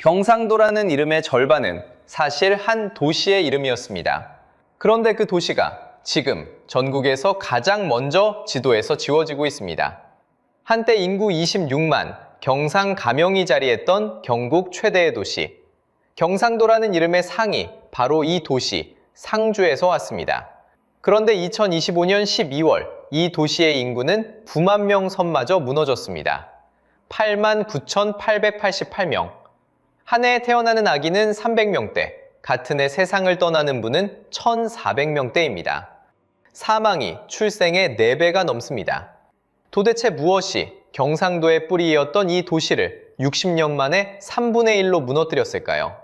경상도라는 이름의 절반은 사실 한 도시의 이름이었습니다. 그런데 그 도시가 지금 전국에서 가장 먼저 지도에서 지워지고 있습니다. 한때 인구 26만, 경상 가명이 자리했던 경북 최대의 도시. 경상도라는 이름의 상이 바로 이 도시, 상주에서 왔습니다. 그런데 2025년 12월 이 도시의 인구는 9만 명 선마저 무너졌습니다. 8만 9,888명. 한 해에 태어나는 아기는 300명대, 같은 해 세상을 떠나는 분은 1,400명대입니다. 사망이 출생의 4배가 넘습니다. 도대체 무엇이 경상도의 뿌리였던 이 도시를 60년 만에 3분의 1로 무너뜨렸을까요?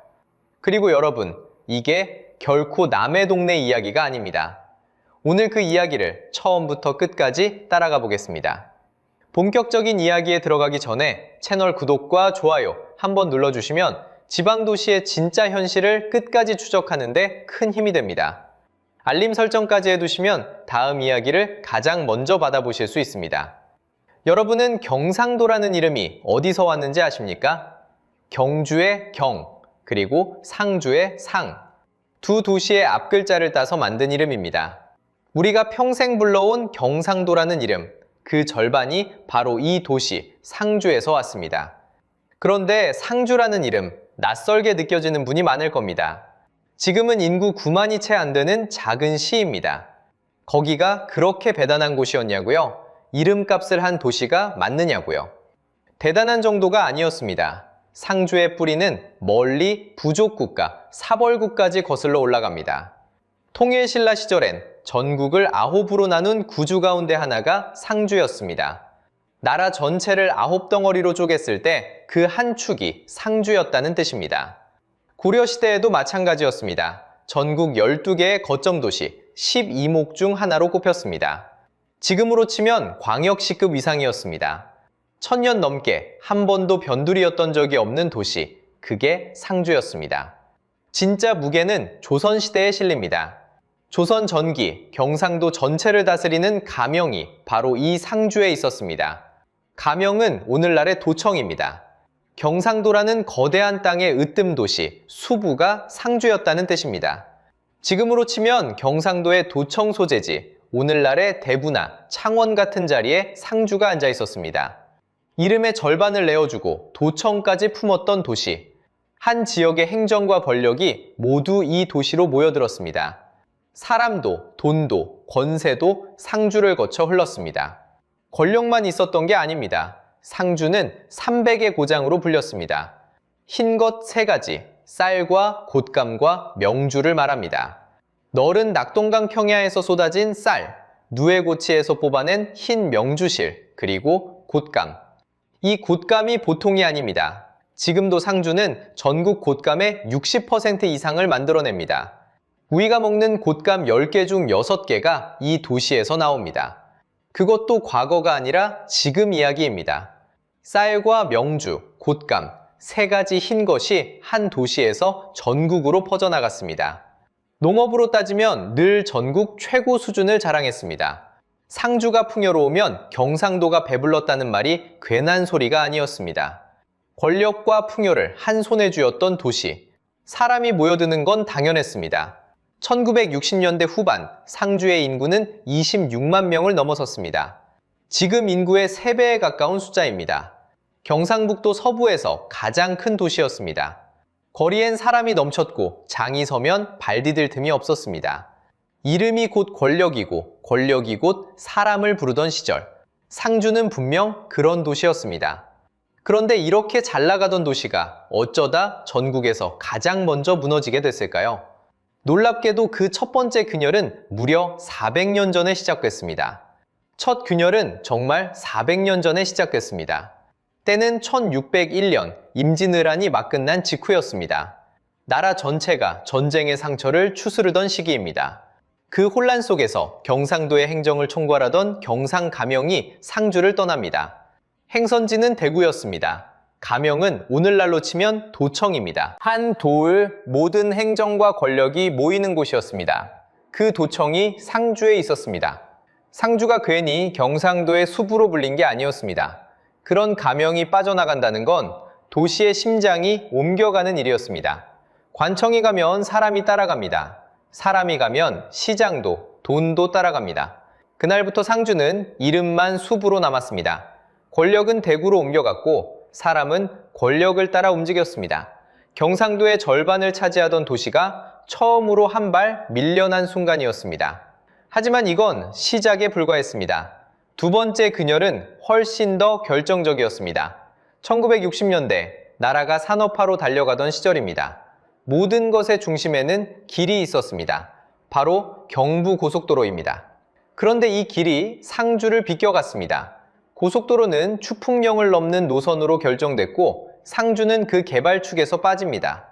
그리고 여러분, 이게 결코 남의 동네 이야기가 아닙니다. 오늘 그 이야기를 처음부터 끝까지 따라가 보겠습니다. 본격적인 이야기에 들어가기 전에 채널 구독과 좋아요 한번 눌러주시면 지방도시의 진짜 현실을 끝까지 추적하는 데 큰 힘이 됩니다. 알림 설정까지 해두시면 다음 이야기를 가장 먼저 받아보실 수 있습니다. 여러분은 경상도라는 이름이 어디서 왔는지 아십니까? 경주의 경, 그리고 상주의 상. 두 도시의 앞글자를 따서 만든 이름입니다. 우리가 평생 불러온 경상도라는 이름, 그 절반이 바로 이 도시 상주에서 왔습니다. 그런데 상주라는 이름, 낯설게 느껴지는 분이 많을 겁니다. 지금은 인구 9만이 채 안 되는 작은 시입니다. 거기가 그렇게 대단한 곳이었냐고요? 이름값을 한 도시가 맞느냐고요? 대단한 정도가 아니었습니다. 상주의 뿌리는 멀리 부족국가, 사벌국까지 거슬러 올라갑니다. 통일신라 시절엔 전국을 9으로 나눈 구주 가운데 하나가 상주였습니다. 나라 전체를 9덩어리로 쪼갰을 때 그 한 축이 상주였다는 뜻입니다. 고려시대에도 마찬가지였습니다. 전국 12개의 거점 도시, 12목 중 하나로 꼽혔습니다. 지금으로 치면 광역시급 이상이었습니다. 1000년 넘게 한 번도 변두리였던 적이 없는 도시, 그게 상주였습니다. 진짜 무게는 조선시대에 실립니다. 조선 전기, 경상도 전체를 다스리는 가명이 바로 이 상주에 있었습니다. 가명은 오늘날의 도청입니다. 경상도라는 거대한 땅의 으뜸도시, 수부가 상주였다는 뜻입니다. 지금으로 치면 경상도의 도청 소재지, 오늘날의 대구나 창원 같은 자리에 상주가 앉아 있었습니다. 이름의 절반을 내어주고 도청까지 품었던 도시. 한 지역의 행정과 권력이 모두 이 도시로 모여들었습니다. 사람도, 돈도, 권세도 상주를 거쳐 흘렀습니다. 권력만 있었던 게 아닙니다. 상주는 300의 고장으로 불렸습니다. 흰것 3가지, 쌀과 곶감과 명주를 말합니다. 너른 낙동강 평야에서 쏟아진 쌀, 누에고치에서 뽑아낸 흰 명주실, 그리고 곶감. 이 곶감이 보통이 아닙니다. 지금도 상주는 전국 곶감의 60% 이상을 만들어냅니다. 우리가 먹는 곶감 10개 중 6개가 이 도시에서 나옵니다. 그것도 과거가 아니라 지금 이야기입니다. 쌀과 명주, 곶감, 3가지 흰 것이 한 도시에서 전국으로 퍼져나갔습니다. 농업으로 따지면 늘 전국 최고 수준을 자랑했습니다. 상주가 풍요로우면 경상도가 배불렀다는 말이 괜한 소리가 아니었습니다. 권력과 풍요를 한 손에 쥐었던 도시. 사람이 모여드는 건 당연했습니다. 1960년대 후반 상주의 인구는 26만 명을 넘어섰습니다. 지금 인구의 3배에 가까운 숫자입니다. 경상북도 서부에서 가장 큰 도시였습니다. 거리엔 사람이 넘쳤고 장이 서면 발 디딜 틈이 없었습니다. 이름이 곧 권력이고 권력이 곧 사람을 부르던 시절. 상주는 분명 그런 도시였습니다. 그런데 이렇게 잘 나가던 도시가 어쩌다 전국에서 가장 먼저 무너지게 됐을까요? 놀랍게도 그 첫 번째 균열은 무려 400년 전에 시작됐습니다. 첫 균열은 정말 400년 전에 시작됐습니다. 때는 1601년 임진왜란이 막 끝난 직후였습니다. 나라 전체가 전쟁의 상처를 추스르던 시기입니다. 그 혼란 속에서 경상도의 행정을 총괄하던 경상가명이 상주를 떠납니다. 행선지는 대구였습니다. 가명은 오늘날로 치면 도청입니다. 한 도을 모든 행정과 권력이 모이는 곳이었습니다. 그 도청이 상주에 있었습니다. 상주가 괜히 경상도의 수부로 불린 게 아니었습니다. 그런 가명이 빠져나간다는 건 도시의 심장이 옮겨가는 일이었습니다. 관청이 가면 사람이 따라갑니다. 사람이 가면 시장도, 돈도 따라갑니다. 그날부터 상주는 이름만 숲으로 남았습니다. 권력은 대구로 옮겨갔고 사람은 권력을 따라 움직였습니다. 경상도의 절반을 차지하던 도시가 처음으로 한 발 밀려난 순간이었습니다. 하지만 이건 시작에 불과했습니다. 두 번째 근열은 훨씬 더 결정적이었습니다. 1960년대 나라가 산업화로 달려가던 시절입니다. 모든 것의 중심에는 길이 있었습니다. 바로 경부고속도로입니다. 그런데 이 길이 상주를 비껴갔습니다. 고속도로는 추풍령을 넘는 노선으로 결정됐고 상주는 그 개발축에서 빠집니다.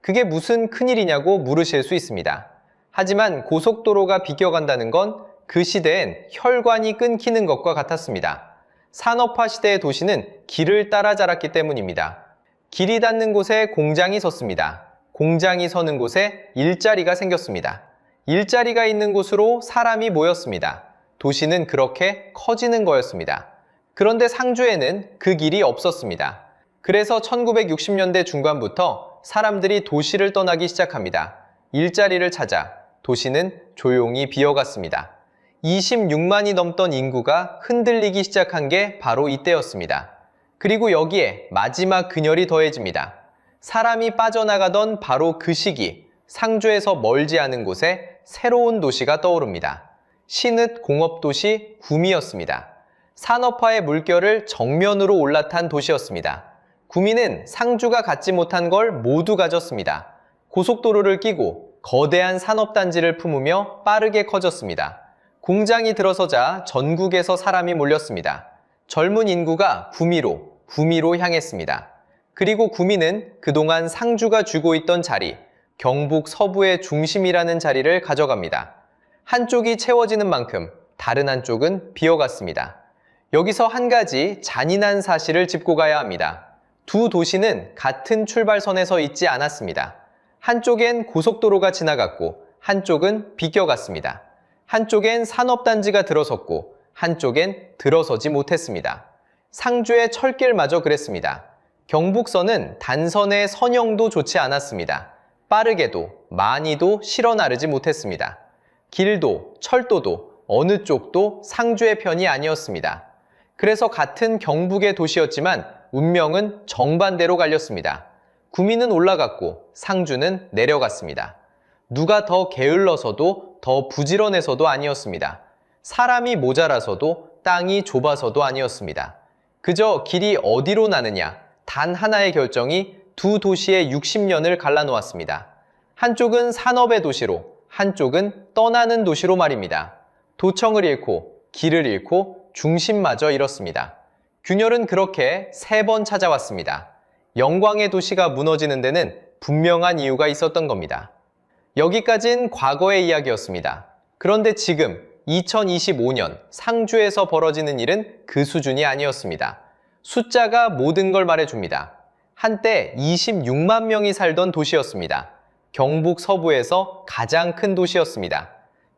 그게 무슨 큰일이냐고 물으실 수 있습니다. 하지만 고속도로가 비껴간다는 건 그 시대엔 혈관이 끊기는 것과 같았습니다. 산업화 시대의 도시는 길을 따라 자랐기 때문입니다. 길이 닿는 곳에 공장이 섰습니다. 공장이 서는 곳에 일자리가 생겼습니다. 일자리가 있는 곳으로 사람이 모였습니다. 도시는 그렇게 커지는 거였습니다. 그런데 상주에는 그 길이 없었습니다. 그래서 1960년대 중반부터 사람들이 도시를 떠나기 시작합니다. 일자리를 찾아 도시는 조용히 비어갔습니다. 26만이 넘던 인구가 흔들리기 시작한 게 바로 이때였습니다. 그리고 여기에 마지막 근열이 더해집니다. 사람이 빠져나가던 바로 그 시기, 상주에서 멀지 않은 곳에 새로운 도시가 떠오릅니다. 신읍 공업도시 구미였습니다. 산업화의 물결을 정면으로 올라탄 도시였습니다. 구미는 상주가 갖지 못한 걸 모두 가졌습니다. 고속도로를 끼고 거대한 산업단지를 품으며 빠르게 커졌습니다. 공장이 들어서자 전국에서 사람이 몰렸습니다. 젊은 인구가 구미로 향했습니다. 그리고 구미는 그동안 상주가 쥐고 있던 자리, 경북 서부의 중심이라는 자리를 가져갑니다. 한쪽이 채워지는 만큼 다른 한쪽은 비어갔습니다. 여기서 한 가지 잔인한 사실을 짚고 가야 합니다. 두 도시는 같은 출발선에 서 있지 않았습니다. 한쪽엔 고속도로가 지나갔고 한쪽은 비껴갔습니다. 한쪽엔 산업단지가 들어섰고 한쪽엔 들어서지 못했습니다. 상주의 철길마저 그랬습니다. 경북선은 단선의 선형도 좋지 않았습니다. 빠르게도 많이도 실어 나르지 못했습니다. 길도 철도도 어느 쪽도 상주의 편이 아니었습니다. 그래서 같은 경북의 도시였지만 운명은 정반대로 갈렸습니다. 구미는 올라갔고 상주는 내려갔습니다. 누가 더 게을러서도 더 부지런해서도 아니었습니다. 사람이 모자라서도 땅이 좁아서도 아니었습니다. 그저 길이 어디로 나느냐 단 하나의 결정이 두 도시의 60년을 갈라놓았습니다. 한쪽은 산업의 도시로, 한쪽은 떠나는 도시로 말입니다. 도청을 잃고 길을 잃고 중심마저 잃었습니다. 균열은 그렇게 3번 찾아왔습니다. 영광의 도시가 무너지는 데는 분명한 이유가 있었던 겁니다. 여기까진 과거의 이야기였습니다. 그런데 지금 2025년 상주에서 벌어지는 일은 그 수준이 아니었습니다. 숫자가 모든 걸 말해줍니다. 한때 26만 명이 살던 도시였습니다. 경북 서부에서 가장 큰 도시였습니다.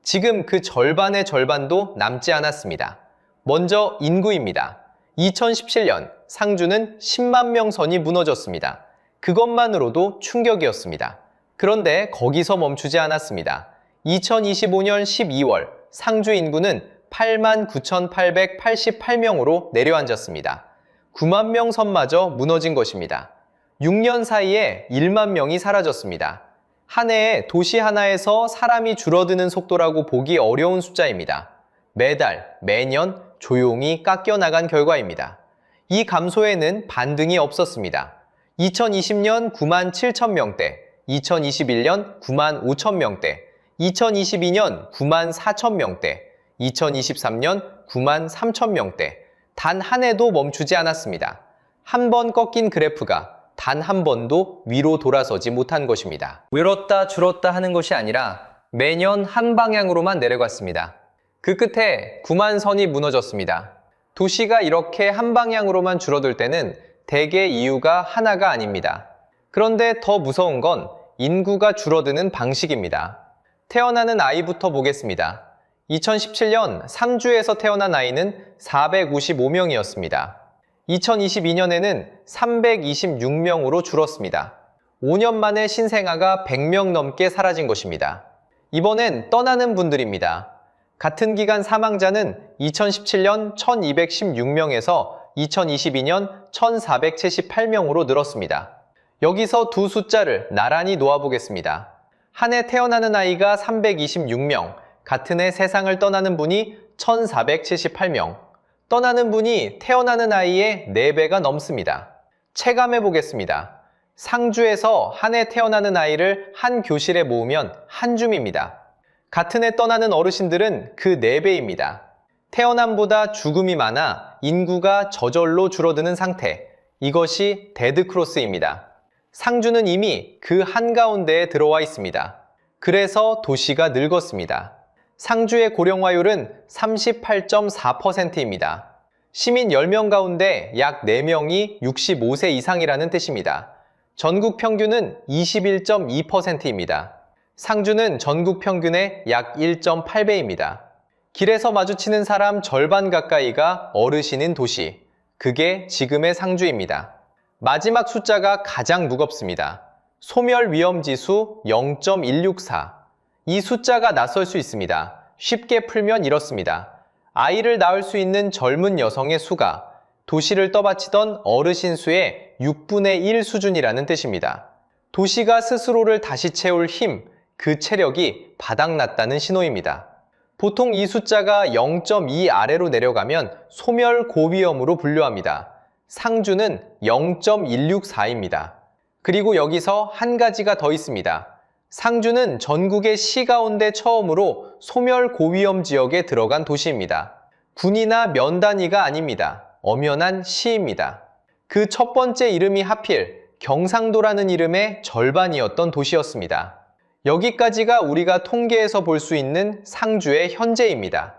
지금 그 절반의 절반도 남지 않았습니다. 먼저 인구입니다. 2017년 상주는 10만 명 선이 무너졌습니다. 그것만으로도 충격이었습니다. 그런데 거기서 멈추지 않았습니다. 2025년 12월 상주 인구는 89,888명으로 내려앉았습니다. 9만 명 선마저 무너진 것입니다. 6년 사이에 1만 명이 사라졌습니다. 한 해에 도시 하나에서 사람이 줄어드는 속도라고 보기 어려운 숫자입니다. 매달, 매년 조용히 깎여나간 결과입니다. 이 감소에는 반등이 없었습니다. 2020년 9만 7천 명대, 2021년 9만 5천 명대, 2022년 9만 4천 명대, 2023년 9만 3천 명대, 단 한 해도 멈추지 않았습니다. 한 번 꺾인 그래프가 단 한 번도 위로 돌아서지 못한 것입니다. 늘었다 줄었다 하는 것이 아니라 매년 한 방향으로만 내려갔습니다. 그 끝에 9만 선이 무너졌습니다. 도시가 이렇게 한 방향으로만 줄어들 때는 대개 이유가 하나가 아닙니다. 그런데 더 무서운 건 인구가 줄어드는 방식입니다. 태어나는 아이부터 보겠습니다. 2017년 상주에서 태어난 아이는 455명이었습니다. 2022년에는 326명으로 줄었습니다. 5년 만에 신생아가 100명 넘게 사라진 것입니다. 이번엔 떠나는 분들입니다. 같은 기간 사망자는 2017년 1216명에서 2022년 1478명으로 늘었습니다. 여기서 두 숫자를 나란히 놓아보겠습니다. 한 해 태어나는 아이가 326명, 같은 해 세상을 떠나는 분이 1478명, 떠나는 분이 태어나는 아이의 4배가 넘습니다. 체감해 보겠습니다. 상주에서 한 해 태어나는 아이를 한 교실에 모으면 한 줌입니다. 같은 해 떠나는 어르신들은 그 4배입니다. 태어남보다 죽음이 많아 인구가 저절로 줄어드는 상태. 이것이 데드크로스입니다. 상주는 이미 그 한가운데에 들어와 있습니다. 그래서 도시가 늙었습니다. 상주의 고령화율은 38.4%입니다. 시민 10명 가운데 약 4명이 65세 이상이라는 뜻입니다. 전국 평균은 21.2%입니다. 상주는 전국 평균의 약 1.8배입니다. 길에서 마주치는 사람 절반 가까이가 어르신인 도시. 그게 지금의 상주입니다. 마지막 숫자가 가장 무겁습니다. 소멸 위험 지수 0.164. 이 숫자가 낯설 수 있습니다. 쉽게 풀면 이렇습니다. 아이를 낳을 수 있는 젊은 여성의 수가 도시를 떠받치던 어르신 수의 6분의 1 수준이라는 뜻입니다. 도시가 스스로를 다시 채울 힘, 그 체력이 바닥났다는 신호입니다. 보통 이 숫자가 0.2 아래로 내려가면 소멸 고위험으로 분류합니다. 상주는 0.164입니다. 그리고 여기서 한 가지가 더 있습니다. 상주는 전국의 시 가운데 처음으로 소멸 고위험 지역에 들어간 도시입니다. 군이나 면 단위가 아닙니다. 엄연한 시입니다. 그 첫 번째 이름이 하필 경상도라는 이름의 절반이었던 도시였습니다. 여기까지가 우리가 통계에서 볼 수 있는 상주의 현재입니다.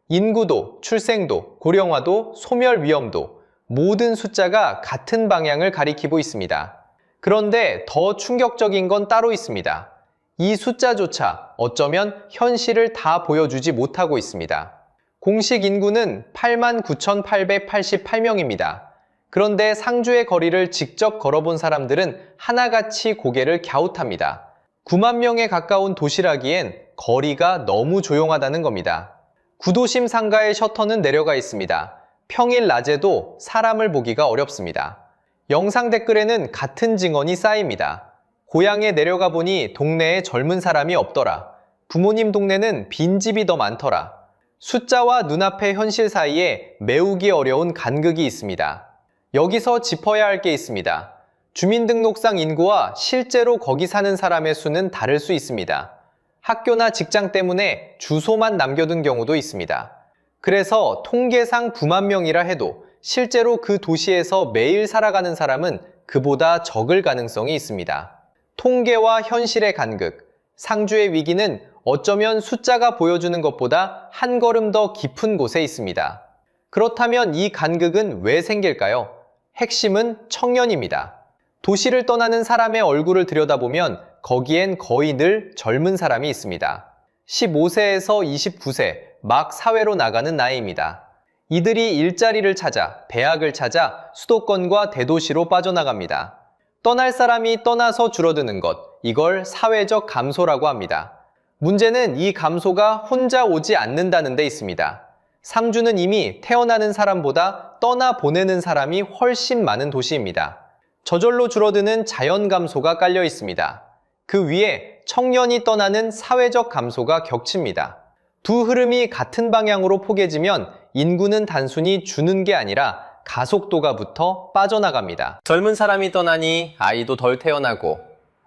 인구도, 출생도, 고령화도, 소멸 위험도 모든 숫자가 같은 방향을 가리키고 있습니다. 그런데 더 충격적인 건 따로 있습니다. 이 숫자조차 어쩌면 현실을 다 보여주지 못하고 있습니다. 공식 인구는 89,888명입니다. 그런데 상주의 거리를 직접 걸어본 사람들은 하나같이 고개를 갸웃합니다. 9만 명에 가까운 도시라기엔 거리가 너무 조용하다는 겁니다. 구도심 상가의 셔터는 내려가 있습니다. 평일 낮에도 사람을 보기가 어렵습니다. 영상 댓글에는 같은 증언이 쌓입니다. 고향에 내려가 보니 동네에 젊은 사람이 없더라. 부모님 동네는 빈집이 더 많더라. 숫자와 눈앞의 현실 사이에 메우기 어려운 간극이 있습니다. 여기서 짚어야 할 게 있습니다. 주민등록상 인구와 실제로 거기 사는 사람의 수는 다를 수 있습니다. 학교나 직장 때문에 주소만 남겨둔 경우도 있습니다. 그래서 통계상 9만 명이라 해도 실제로 그 도시에서 매일 살아가는 사람은 그보다 적을 가능성이 있습니다. 통계와 현실의 간극, 상주의 위기는 어쩌면 숫자가 보여주는 것보다 한 걸음 더 깊은 곳에 있습니다. 그렇다면 이 간극은 왜 생길까요? 핵심은 청년입니다. 도시를 떠나는 사람의 얼굴을 들여다보면 거기엔 거의 늘 젊은 사람이 있습니다. 15세에서 29세, 막 사회로 나가는 나이입니다. 이들이 일자리를 찾아, 대학을 찾아 수도권과 대도시로 빠져나갑니다. 떠날 사람이 떠나서 줄어드는 것, 이걸 사회적 감소라고 합니다. 문제는 이 감소가 혼자 오지 않는다는 데 있습니다. 상주는 이미 태어나는 사람보다 떠나 보내는 사람이 훨씬 많은 도시입니다. 저절로 줄어드는 자연 감소가 깔려 있습니다. 그 위에 청년이 떠나는 사회적 감소가 겹칩니다. 두 흐름이 같은 방향으로 포개지면 인구는 단순히 주는 게 아니라 가속도가 붙어 빠져나갑니다. 젊은 사람이 떠나니 아이도 덜 태어나고,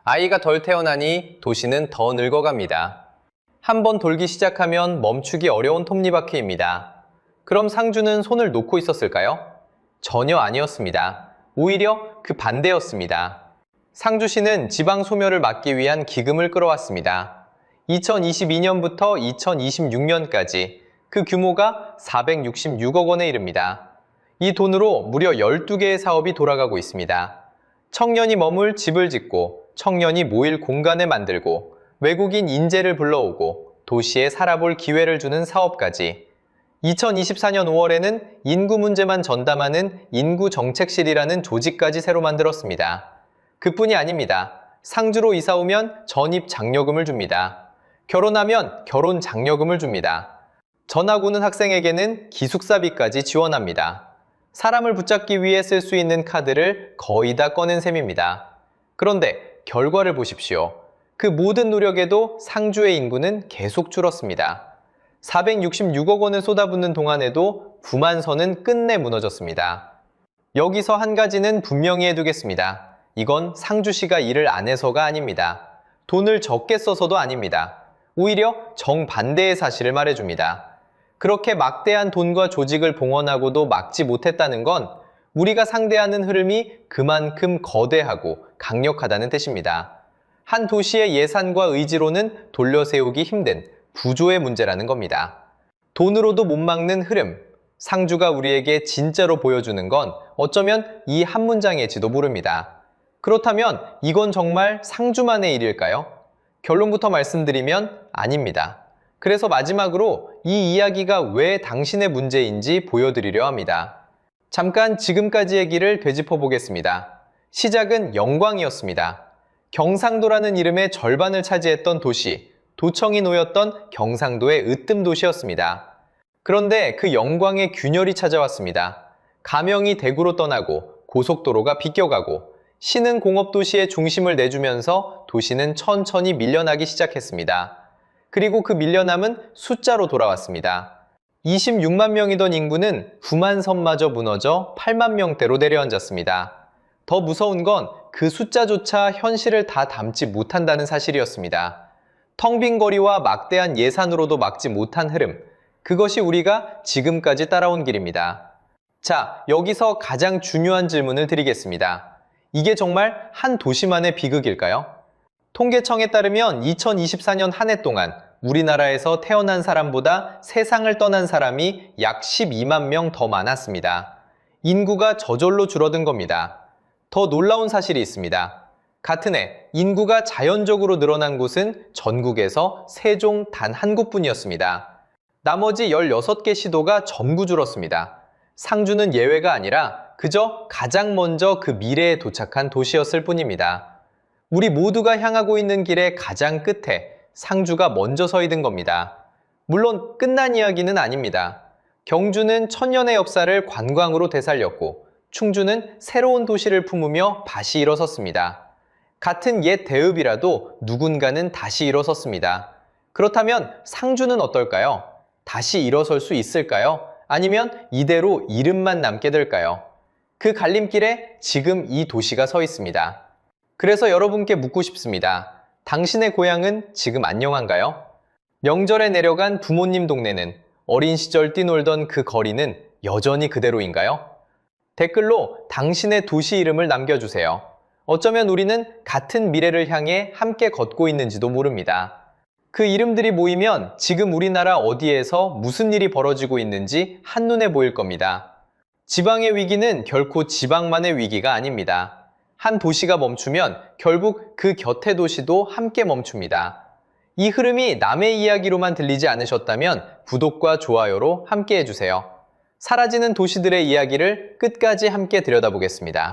아이가 덜 태어나니 도시는 더 늙어갑니다. 한번 돌기 시작하면 멈추기 어려운 톱니바퀴입니다. 그럼 상주는 손을 놓고 있었을까요? 전혀 아니었습니다. 오히려 그 반대였습니다. 상주시는 지방 소멸을 막기 위한 기금을 끌어왔습니다. 2022년부터 2026년까지 그 규모가 466억 원에 이릅니다. 이 돈으로 무려 12개의 사업이 돌아가고 있습니다. 청년이 머물 집을 짓고, 청년이 모일 공간을 만들고, 외국인 인재를 불러오고, 도시에 살아볼 기회를 주는 사업까지. 2024년 5월에는 인구 문제만 전담하는 인구정책실이라는 조직까지 새로 만들었습니다. 그뿐이 아닙니다. 상주로 이사 오면 전입 장려금을 줍니다. 결혼하면 결혼 장려금을 줍니다. 전학 오는 학생에게는 기숙사비까지 지원합니다. 사람을 붙잡기 위해 쓸 수 있는 카드를 거의 다 꺼낸 셈입니다. 그런데 결과를 보십시오. 그 모든 노력에도 상주의 인구는 계속 줄었습니다. 466억 원을 쏟아붓는 동안에도 9만 선은 끝내 무너졌습니다. 여기서 한 가지는 분명히 해두겠습니다. 이건 상주시가 일을 안 해서가 아닙니다. 돈을 적게 써서도 아닙니다. 오히려 정반대의 사실을 말해줍니다. 그렇게 막대한 돈과 조직을 봉헌하고도 막지 못했다는 건 우리가 상대하는 흐름이 그만큼 거대하고 강력하다는 뜻입니다. 한 도시의 예산과 의지로는 돌려세우기 힘든 구조의 문제라는 겁니다. 돈으로도 못 막는 흐름, 상주가 우리에게 진짜로 보여주는 건 어쩌면 이 한 문장일지도 모릅니다. 그렇다면 이건 정말 상주만의 일일까요? 결론부터 말씀드리면 아닙니다. 그래서 마지막으로 이 이야기가 왜 당신의 문제인지 보여드리려 합니다. 잠깐 지금까지의 길을 되짚어 보겠습니다. 시작은 영광이었습니다. 경상도라는 이름의 절반을 차지했던 도시, 도청이 놓였던 경상도의 으뜸 도시였습니다. 그런데 그 영광의 균열이 찾아왔습니다. 가명이 대구로 떠나고 고속도로가 비껴가고 신흥 공업도시의 중심을 내주면서 도시는 천천히 밀려나기 시작했습니다. 그리고 그 밀려남은 숫자로 돌아왔습니다. 26만 명이던 인구는 9만 선마저 무너져 8만 명대로 내려앉았습니다. 더 무서운 건 그 숫자조차 현실을 다 담지 못한다는 사실이었습니다. 텅 빈 거리와 막대한 예산으로도 막지 못한 흐름, 그것이 우리가 지금까지 따라온 길입니다. 자, 여기서 가장 중요한 질문을 드리겠습니다. 이게 정말 한 도시만의 비극일까요? 통계청에 따르면 2024년 한 해 동안 우리나라에서 태어난 사람보다 세상을 떠난 사람이 약 12만 명 더 많았습니다. 인구가 저절로 줄어든 겁니다. 더 놀라운 사실이 있습니다. 같은 해 인구가 자연적으로 늘어난 곳은 전국에서 세종 단 한 곳뿐이었습니다. 나머지 16개 시도가 전부 줄었습니다. 상주는 예외가 아니라 그저 가장 먼저 그 미래에 도착한 도시였을 뿐입니다. 우리 모두가 향하고 있는 길의 가장 끝에 상주가 먼저 서 있는 겁니다. 물론 끝난 이야기는 아닙니다. 경주는 천년의 역사를 관광으로 되살렸고 충주는 새로운 도시를 품으며 다시 일어섰습니다. 같은 옛 대읍이라도 누군가는 다시 일어섰습니다. 그렇다면 상주는 어떨까요? 다시 일어설 수 있을까요? 아니면 이대로 이름만 남게 될까요? 그 갈림길에 지금 이 도시가 서 있습니다. 그래서 여러분께 묻고 싶습니다. 당신의 고향은 지금 안녕한가요? 명절에 내려간 부모님 동네는, 어린 시절 뛰놀던 그 거리는 여전히 그대로인가요? 댓글로 당신의 도시 이름을 남겨주세요. 어쩌면 우리는 같은 미래를 향해 함께 걷고 있는지도 모릅니다. 그 이름들이 모이면 지금 우리나라 어디에서 무슨 일이 벌어지고 있는지 한눈에 보일 겁니다. 지방의 위기는 결코 지방만의 위기가 아닙니다. 한 도시가 멈추면 결국 그 곁의 도시도 함께 멈춥니다. 이 흐름이 남의 이야기로만 들리지 않으셨다면 구독과 좋아요로 함께 해주세요. 사라지는 도시들의 이야기를 끝까지 함께 들여다보겠습니다.